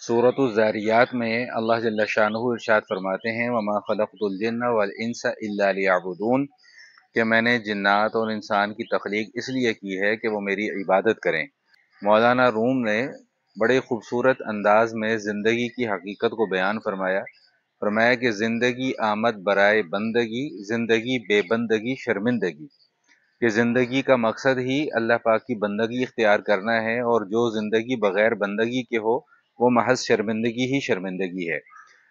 सूरत ज़ारियात में अल्लाह जल्ल शानहू इरशाद फरमाते हैं, वमा खलक़तुल जिन्ना वल इंसा इल्ला लियअबुदून, कि मैंने जिन्नात और इंसान की तख्लीक इसलिए की है कि वो मेरी इबादत करें। मौलाना रूम ने बड़े खूबसूरत अंदाज में ज़िंदगी की हकीकत को बयान फरमाया। फरमाया कि ज़िंदगी आमद बराए बंदगी, ज़िंदगी बेबंदगी शर्मिंदगी, कि ज़िंदगी का मकसद ही अल्लाह पाक की बंदगी इख्तियार करना है, और जो ज़िंदगी बग़ैर बंदगी के हो वो महज शर्मिंदगी ही शर्मिंदगी है।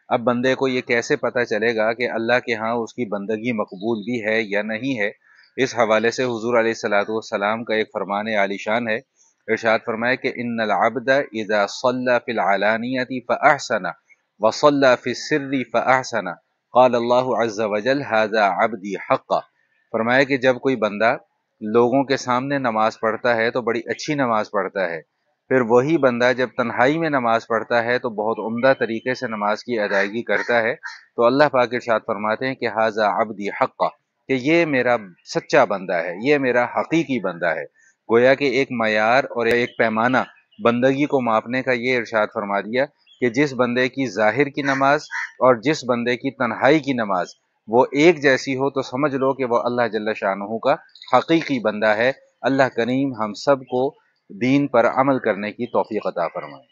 अब बंदे को ये कैसे पता चलेगा कि अल्लाह के यहाँ उसकी बंदगी मकबूल भी है या नहीं है? इस हवाले से हुज़ूर अलैहिस्सलातु वस्सलाम का एक फरमान आलीशान है। इरशाद फरमाया कि इन्नल अब्दा इज़ा सल्ला फिल अलानियति फ़अहसना व सल्ला फिस सिर्रि फ़अहसना क़ाल अल्लाहु अज़्ज़ व जल हाज़ा अब्दी हक़्क़ा। फरमाया कि जब कोई बंदा लोगों के सामने नमाज पढ़ता है तो बड़ी अच्छी नमाज पढ़ता है, फिर वही बंदा जब तन्हाई में नमाज पढ़ता है तो बहुत उम्दा तरीके से नमाज की अदायगी करता है, तो अल्लाह पाक इरशाद फरमाते हैं कि हाजा अब्दी हक्का, कि ये मेरा सच्चा बंदा है, ये मेरा हकीकी बंदा है। गोया कि एक मयार और एक पैमाना बंदगी को मापने का ये इरशाद फरमा दिया कि जिस बंदे की जाहिर की नमाज और जिस बंदे की तन्हाई की नमाज वो एक जैसी हो, तो समझ लो कि वो अल्लाह जल्ल शानहू का हकीकी बंदा है। अल्लाह करीम हम सब को दीन पर अमल करने की तौफीक अता फरमाए।